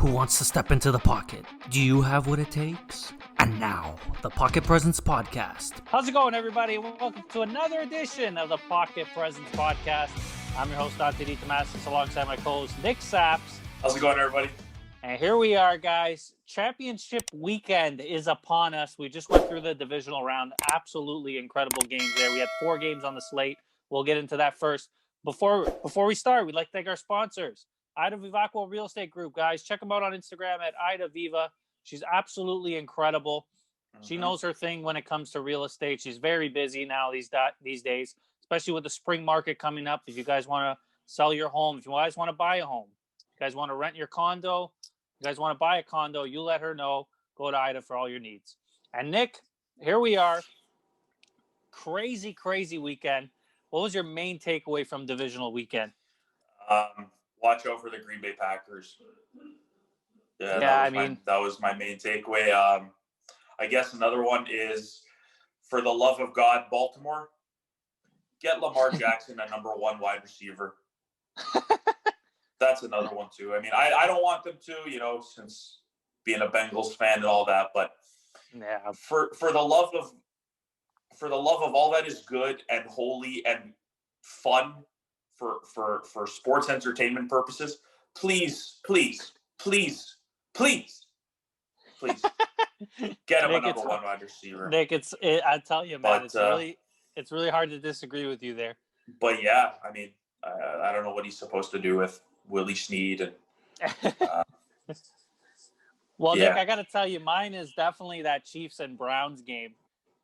who wants to step into the pocket. Do you have what it takes? And now, the Pocket Presence Podcast. How's it going, everybody? Welcome to another edition of the Pocket Presence Podcast. I'm your host, Dante DeTomasis, alongside my co-host, Nick Saps. How's it going, everybody? And here we are, guys. Championship weekend is upon us. We just went through the divisional round. Absolutely incredible games there. We had 4 games on the slate. We'll get into that first. Before we start, we'd like to thank our sponsors. VIVACQUA Real Estate Group, guys. Check them out on Instagram at IdaViva. She's absolutely incredible. She knows her thing when it comes to real estate. She's very busy now these days, especially with the spring market coming up. If you guys want to sell your home, if you guys want to buy a home, if you guys want to rent your condo, if you guys want to buy a condo, you let her know. Go to Ida for all your needs. And Nick, here we are. Crazy, crazy weekend. What was your main takeaway from divisional weekend? Watch out for the Green Bay Packers. Yeah, that was my main takeaway. I guess another one is, for the love of God, Baltimore, get Lamar Jackson a number 1 wide receiver. That's another one too. I mean, I don't want them to, since being a Bengals fan and all that, but yeah, for the love of all that is good and holy and fun for sports entertainment purposes, please get him Nick, a number 1 wide receiver. Nick, I tell you, man, it's really hard to disagree with you there. But yeah, I mean, I don't know what he's supposed to do with Willie Snead and. Well, yeah. Nick, I got to tell you, mine is definitely that Chiefs and Browns game.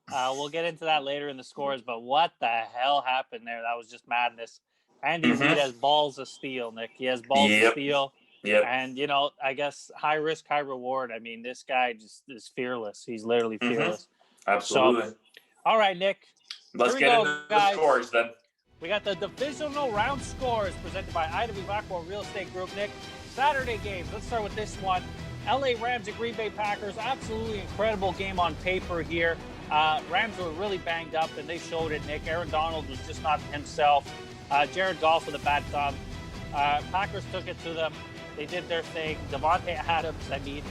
We'll get into that later in the scores, but what the hell happened there? That was just madness. Andy Reid has balls of steel, Nick. He has balls of steel. Yep. And, I guess high risk, high reward. I mean, this guy just is fearless. He's literally fearless. Absolutely. So, all right, Nick. Let's get into the scores then. We got the divisional round scores presented by VIVACQUA Real Estate Group, Nick. Saturday games. Let's start with this one. LA Rams and Green Bay Packers. Absolutely incredible game on paper here. Rams were really banged up, and they showed it, Nick. Aaron Donald was just not himself. Jared Goff with a bad thumb. Packers took it to them. They did their thing. Devontae Adams, I mean,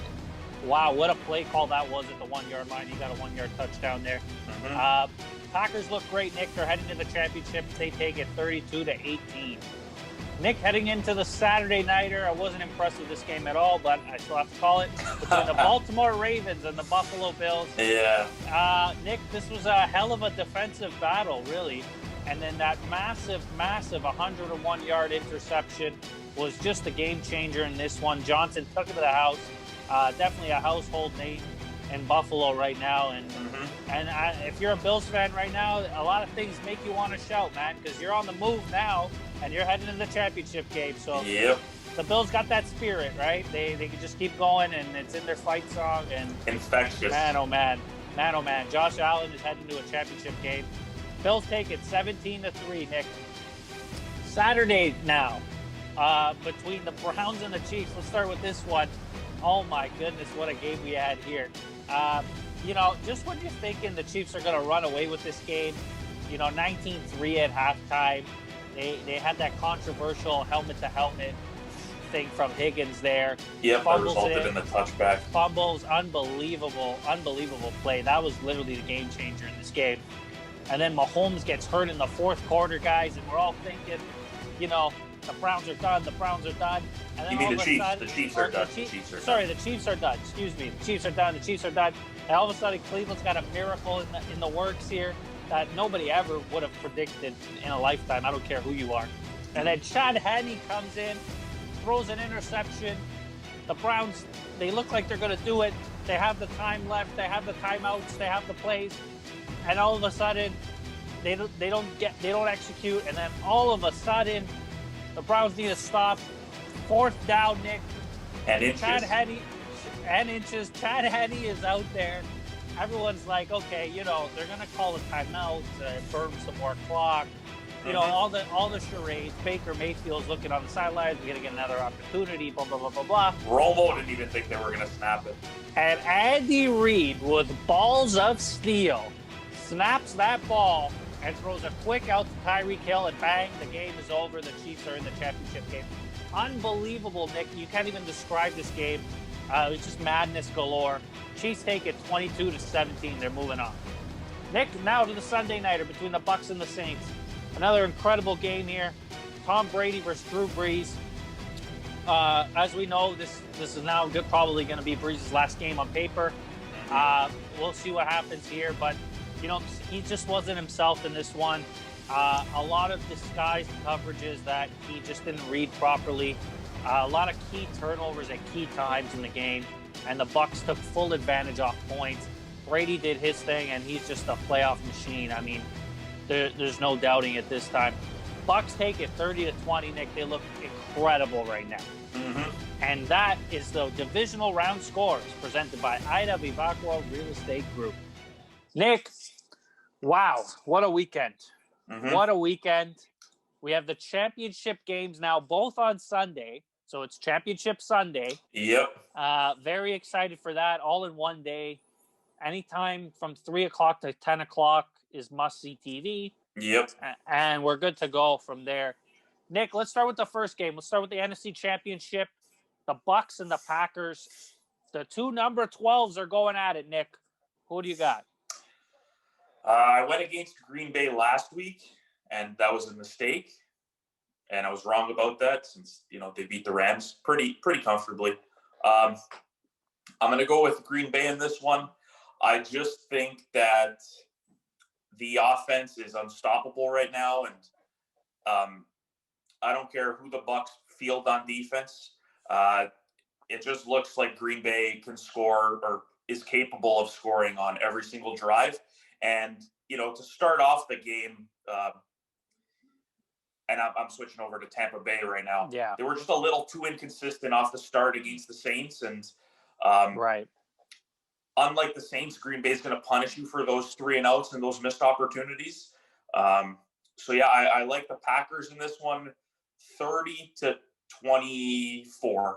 wow, what a play call that was at the 1-yard line. He got a 1-yard touchdown there. Packers look great, Nick. They're heading to the championship. They take it 32-18. Nick, heading into the Saturday nighter, I wasn't impressed with this game at all, but I still have to call it, between the Baltimore Ravens and the Buffalo Bills. Yeah. Nick, this was a hell of a defensive battle, really. And then that massive 101-yard interception was just a game changer in this one. Johnson took it to the house. Definitely a household name in Buffalo right now. And if you're a Bills fan right now, a lot of things make you want to shout, man, because you're on the move now and you're heading into the championship game. So the Bills got that spirit, right? They can just keep going, and it's in their fight song. And infectious. Man, oh man. Josh Allen is heading to a championship game. Bills take it 17-3, Nick. Saturday now, between the Browns and the Chiefs. Let's start with this one. Oh my goodness, what a game we had here. Just when you're thinking the Chiefs are going to run away with this game, 19-3 at halftime. They had that controversial helmet-to-helmet thing from Higgins there. Yep, that resulted in the touchback. Fumbles, unbelievable play. That was literally the game changer in this game. And then Mahomes gets hurt in the fourth quarter, guys, and we're all thinking, the Browns are done. And then you mean the Chiefs? The Chiefs are done. Sorry, the Chiefs are done. Excuse me. The Chiefs are done. And all of a sudden, Cleveland's got a miracle in the works here that nobody ever would have predicted in a lifetime. I don't care who you are. And then Chad Henne comes in, throws an interception. The Browns, they look like they're going to do it. They have the time left. They have the timeouts. They have the plays. And all of a sudden, they don't execute. And then all of a sudden, the Browns need to stop. 4th down, Nick. And inches. Chad Henne is out there. Everyone's like, okay, they're going to call a timeout, burn some more clock. All the charades. Baker Mayfield's looking on the sidelines. We're going to get another opportunity, blah, blah, blah, blah, blah. Romo didn't even think they were going to snap it. And Andy Reid, with balls of steel, snaps that ball and throws a quick out to Tyreek Hill, and bang, the game is over. The Chiefs are in the championship game. Unbelievable, Nick. You can't even describe this game. It was just madness galore. Chiefs take it 22-17. They're moving on. Nick, now to the Sunday nighter between the Bucs and the Saints. Another incredible game here. Tom Brady versus Drew Brees. As we know, this is now probably going to be Brees' last game on paper. We'll see what happens here, but he just wasn't himself in this one. A lot of disguised coverages that he just didn't read properly. A lot of key turnovers at key times in the game, and the Bucs took full advantage off points. Brady did his thing, and he's just a playoff machine. I mean, there's no doubting it this time. Bucs take it 30-20, Nick. They look incredible right now. Mm-hmm. And that is the divisional round scores presented by VIVACQUA Real Estate Group. Nick, wow, what a weekend. Mm-hmm. What a weekend. We have the championship games now, both on Sunday. So it's Championship Sunday. Yep. Very excited for that, all in one day. Anytime from 3 o'clock to 10 o'clock is must-see TV. Yep. And we're good to go from there. Nick, let's start with the first game. Let's start with the NFC Championship. The Bucs and the Packers. The two number 12s are going at it, Nick. Who do you got? I went against Green Bay last week, and that was a mistake. And I was wrong about that since, they beat the Rams pretty comfortably. I'm going to go with Green Bay in this one. I just think that the offense is unstoppable right now, and I don't care who the Bucs field on defense. It just looks like Green Bay can score or is capable of scoring on every single drive. And, to start off the game, and I'm switching over to Tampa Bay right now. Yeah. They were just a little too inconsistent off the start against the Saints. And right. Unlike the Saints, Green Bay is going to punish you for those 3 and outs and those missed opportunities. So, yeah, I like the Packers in this one, 30-24.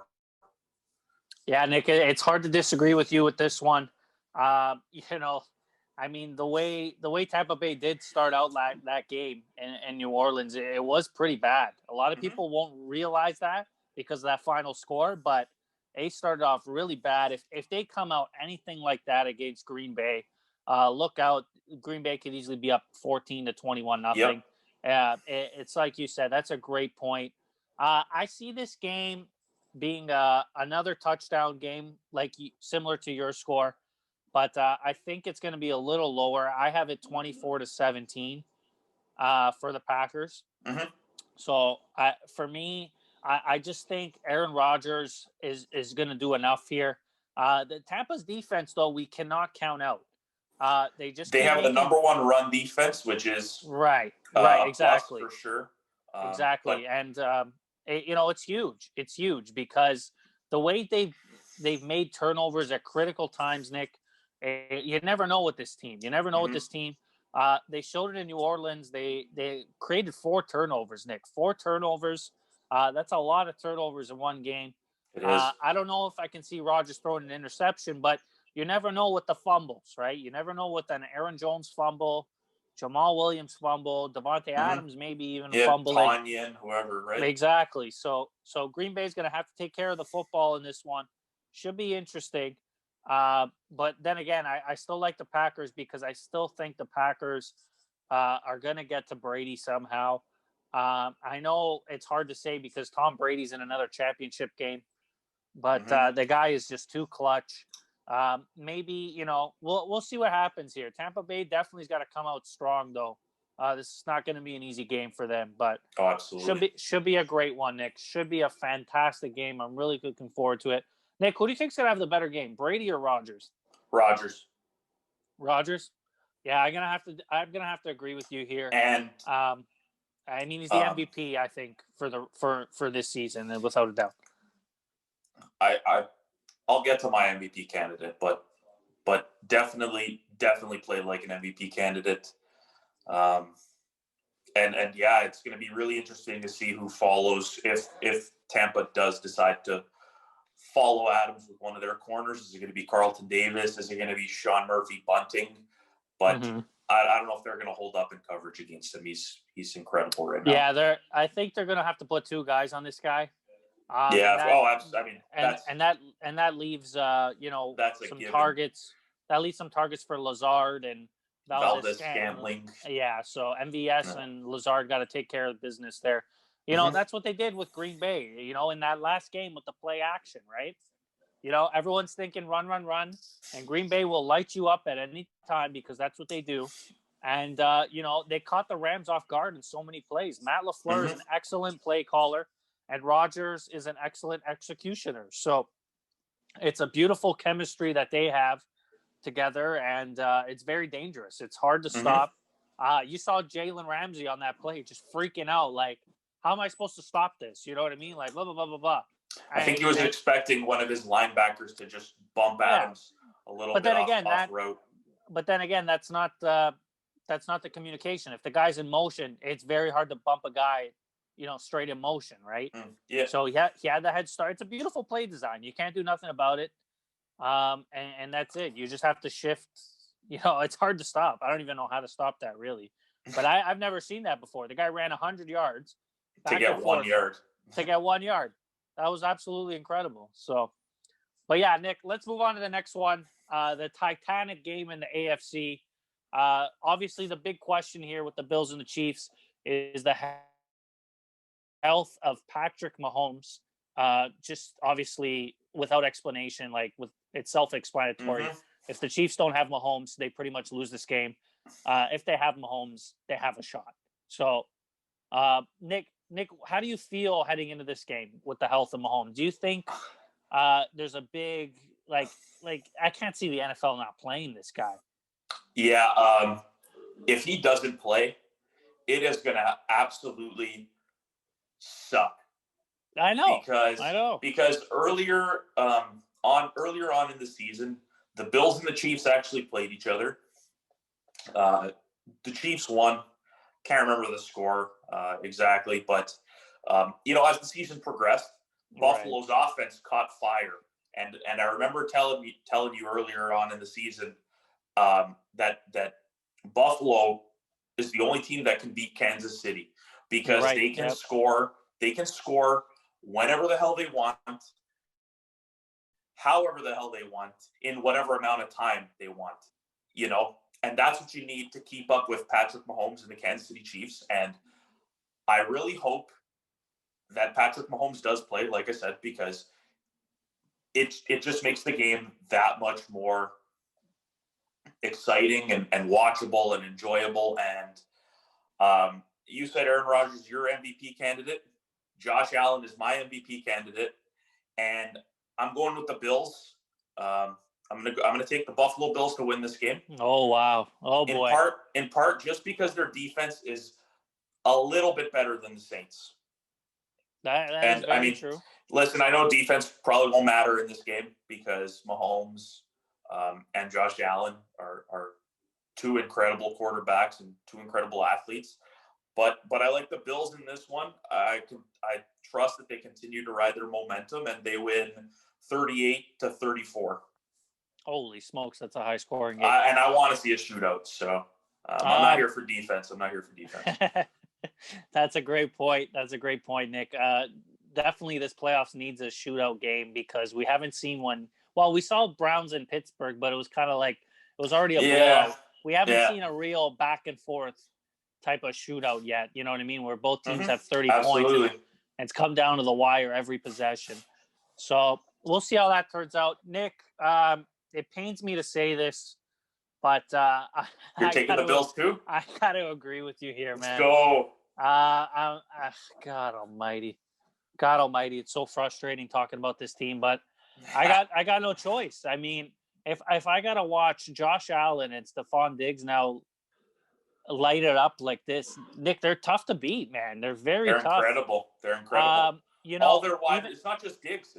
Yeah, Nick, it's hard to disagree with you with this one. I mean, the way Tampa Bay did start out that game in New Orleans, it was pretty bad. A lot of people won't realize that because of that final score, but they started off really bad. If they come out anything like that against Green Bay, look out. Green Bay could easily be up 14-21 nothing. Yep. It's like you said, that's a great point. I see this game being another touchdown game, similar to your score. But I think it's going to be a little lower. I have it 24-17 for the Packers. Mm-hmm. So for me, I just think Aaron Rodgers is going to do enough here. The Tampa's defense, though, we cannot count out. They have the number one run defense, which is right, exactly, for sure. Exactly, and it's huge. It's huge because the way they've made turnovers at critical times, Nick. You never know with this team. You never know with this team. They showed it in New Orleans. They created 4 turnovers, Nick. 4 turnovers. That's a lot of turnovers in one game. It is. I don't know if I can see Rodgers throwing an interception, but you never know with the fumbles, right? You never know with an Aaron Jones fumble, Jamal Williams fumble, Devontae Adams maybe even fumbling. Tanyan, whoever, right? Exactly. So Green Bay's going to have to take care of the football in this one. Should be interesting. But then again, I still like the Packers because I still think the Packers are going to get to Brady somehow. I know it's hard to say because Tom Brady's in another championship game, but the guy is just too clutch. Maybe, we'll see what happens here. Tampa Bay definitely has got to come out strong, though. This is not going to be an easy game for them, but absolutely should be a great one, Nick. Should be a fantastic game. I'm really looking forward to it. Nick, who do you think's gonna have the better game, Brady or Rodgers? Rodgers. Yeah, I'm gonna have to agree with you here. And he's the MVP, I think, for this season, without a doubt. I'll get to my MVP candidate, but definitely played like an MVP candidate. And yeah, it's going to be really interesting to see who follows if Tampa does decide to follow Adams with one of their corners. Is it going to be Carlton Davis? Is it going to be Sean Murphy Bunting? But I don't know if they're going to hold up in coverage against him. He's incredible right now. Yeah, I think they're going to have to put 2 guys on this guy. Yeah. And that leaves that's a some given. targets. That leaves some targets for Lazard and Valdez Scantling. Yeah, so MVS and Lazard got to take care of business there. That's what they did with Green Bay, in that last game with the play action, right? Everyone's thinking run, and Green Bay will light you up at any time because that's what they do. And, they caught the Rams off guard in so many plays. Matt LaFleur is an excellent play caller, and Rodgers is an excellent executioner. So it's a beautiful chemistry that they have together, and it's very dangerous. It's hard to stop. You saw Jalen Ramsey on that play just freaking out, like, how am I supposed to stop this? You know what I mean? Like, blah, blah, blah, blah, blah. I think he was expecting one of his linebackers to just bump at him a little bit off route. But then again, that's not the communication. If the guy's in motion, it's very hard to bump a guy, straight in motion, right? Yeah. So he had the head start. It's a beautiful play design. You can't do nothing about it. And that's it. You just have to shift. It's hard to stop. I don't even know how to stop that, really. But I've never seen that before. The guy ran 100 yards to get 1 yard. To get 1 yard. That was absolutely incredible. So, but yeah, Nick, let's move on to the next one. The Titanic game in the AFC. Obviously, the big question here with the Bills and the Chiefs is the health of Patrick Mahomes. Just obviously without explanation, it's self-explanatory. If the Chiefs don't have Mahomes, they pretty much lose this game. If they have Mahomes, they have a shot. So, Nick, how do you feel heading into this game with the health of Mahomes? Do you think there's a big I can't see the NFL not playing this guy? Yeah, if he doesn't play, it is going to absolutely suck. I know. Because earlier on in the season, the Bills and the Chiefs actually played each other. The Chiefs won. Can't remember the score exactly, but as the season progressed, Buffalo's offense caught fire, and I remember telling you earlier on in the season that Buffalo is the only team that can beat Kansas City because they can score. They can score whenever the hell they want, however the hell they want, in whatever amount of time they want. And that's what you need to keep up with Patrick Mahomes and the Kansas City Chiefs. And I really hope that Patrick Mahomes does play, like I said, because it just makes the game that much more exciting and watchable and enjoyable. And you said Aaron Rodgers is your MVP candidate. Josh Allen is my MVP candidate. And I'm going with the Bills. I'm gonna take the Buffalo Bills to win this game. Oh wow! Oh boy! In part, just because their defense is a little bit better than the Saints. That is very true. Listen, I know defense probably won't matter in this game because Mahomes and Josh Allen are two incredible quarterbacks and two incredible athletes. But I like the Bills in this one. I trust that they continue to ride their momentum and they win 38-34. Holy smokes, that's a high scoring game. And I want to see a shootout. So I'm not here for defense. That's a great point. Nick. Definitely this playoffs needs a shootout game because we haven't seen one. Well, we saw Browns in Pittsburgh, but it was kind of like it was already a blowout. We haven't seen a real back and forth type of shootout yet. You know what I mean? Where both teams have 30 points and it's come down to the wire every possession. So we'll see how that turns out. Nick, it pains me to say this, but you're taking the Bills too? I got to agree with you here, man. Let's go. God almighty. It's so frustrating talking about this team, but I got no choice. I mean, if I got to watch Josh Allen and Stephon Diggs now light it up like this, Nick, they're tough to beat, man. They're tough. Incredible. They're incredible. All their wide, it's not just Diggs.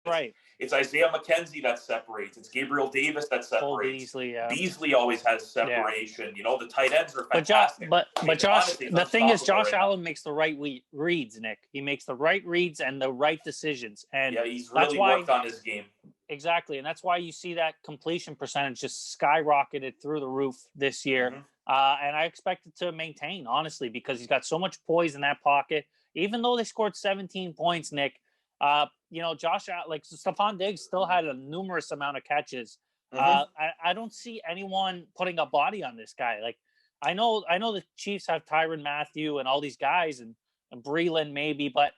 Right. It's Isaiah McKenzie that separates. It's Gabriel Davis that separates. Beasley always has separation. Yeah. The tight ends are fantastic. But Josh, the thing is, Josh Allen makes the right reads, Nick. He makes the right reads and the right decisions. And he's really worked on his game. Exactly. And that's why you see that completion percentage just skyrocketed through the roof this year. And I expect it to maintain, honestly, because he's got so much poise in that pocket. even though they scored 17 points, Nick, Josh, like Stephon Diggs still had a numerous amount of catches. I don't see anyone putting a body on this guy. Like, I know the Chiefs have Tyrann Mathieu and all these guys and Breeland maybe, but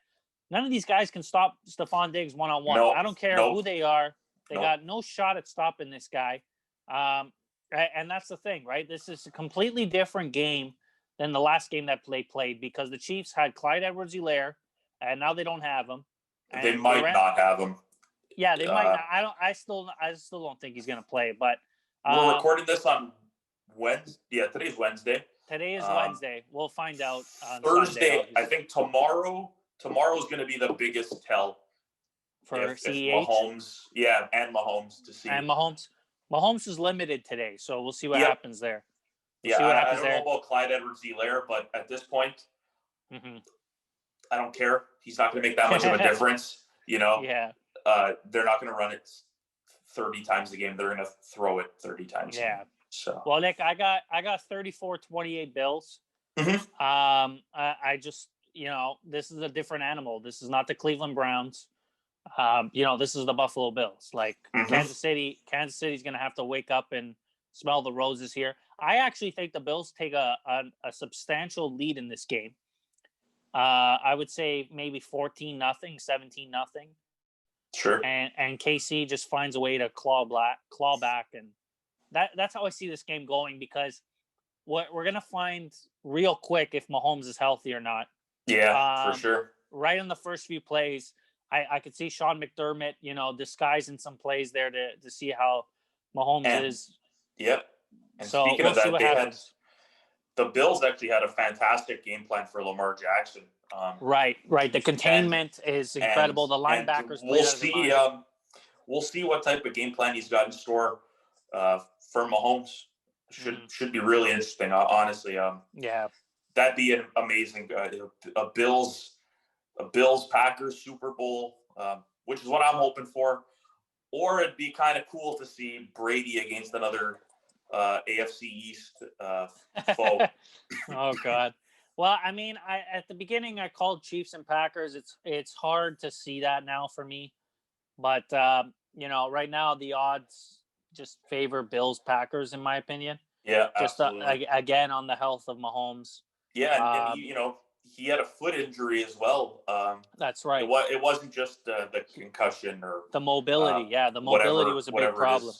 none of these guys can stop Stephon Diggs one-on-one. I don't care who they are. They got no shot at stopping this guy. And that's the thing, right? This is a completely different game than the last game that played because the Chiefs had Clyde Edwards-Helaire, and now they don't have him. And they might not have him. Yeah, they might not. I still don't think he's going to play. But we're recording this on Wednesday. Yeah, today's Wednesday. Today is Wednesday. We'll find out on Thursday. Sunday, I think tomorrow's going to be the biggest tell for if CEH. Mahomes, and Mahomes to see. And Mahomes is limited today, so we'll see what happens there. I don't know about Clyde Edwards-Helaire, but at this point, I don't care. He's not going to make that much of a difference. Yeah. They're not going to run it 30 times a game. They're going to throw it 30 times. Yeah. So. Well, Nick, I got 34-28 Bills. I just, this is a different animal. This is not the Cleveland Browns. This is the Buffalo Bills. Like Kansas City's going to have to wake up and smell the roses here. I actually think the Bills take a substantial lead in this game. I would say maybe 14-0, 17-0. Sure. And KC just finds a way to claw back, and that's how I see this game going, because what we're gonna find real quick if Mahomes is healthy or not. Yeah, for sure. Right in the first few plays, I could see Sean McDermott, disguising some plays there to see how Mahomes is. Yep. And so speaking of that, the Bills actually had a fantastic game plan for Lamar Jackson. Right. The containment is incredible. The linebackers. We'll see what type of game plan he's got in store for Mahomes. Should be really interesting. Honestly. That'd be an amazing. A Bills Packers Super Bowl, which is what I'm hoping for. Or it'd be kind of cool to see Brady against another AFC East foe. Oh God. Well, I mean, at the beginning I called Chiefs and Packers. It's hard to see that now for me, but right now the odds just favor Bills Packers in my opinion. Yeah, just again on the health of Mahomes. Yeah, and he had a foot injury as well. That's right. It wasn't just the concussion or the mobility. The mobility was a big problem.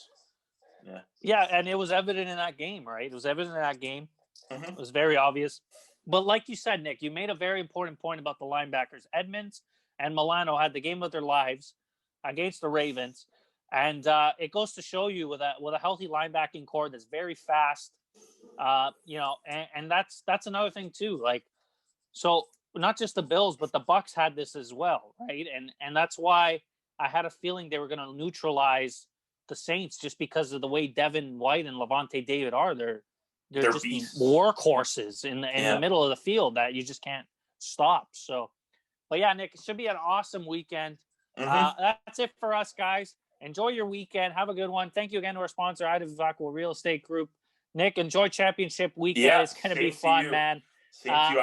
Yeah, and it was evident in that game, right? It was evident in that game. It was very obvious. But like you said, Nick, you made a very important point about the linebackers. Edmonds and Milano had the game of their lives against the Ravens. And it goes to show you with a healthy linebacking core that's very fast, and that's another thing too. Like, so not just the Bills, but the Bucs had this as well, right? And that's why I had a feeling they were going to neutralize the Saints just because of the way Devin White and Levante David are. They're just beasts. Workhorses in the middle of the field that you just can't stop. So, but yeah, Nick, it should be an awesome weekend. That's it for us, guys. Enjoy your weekend. Have a good one. Thank you again to our sponsor, VIVACQUA Real Estate Group. Nick, enjoy championship weekend. Yeah, it's going to be fun, man. Same to you.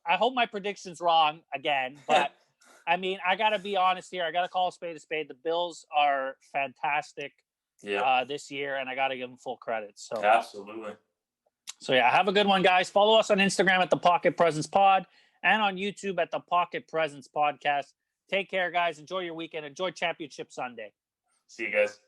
I hope my prediction's wrong again, but I mean, I got to be honest here. I got to call a spade a spade. The Bills are fantastic this year, and I got to give them full credit. So absolutely. So yeah, have a good one, guys. Follow us on Instagram at the Pocket Presence Pod and on YouTube at the Pocket Presence Podcast. Take care, guys. Enjoy your weekend. Enjoy Championship Sunday. See you guys.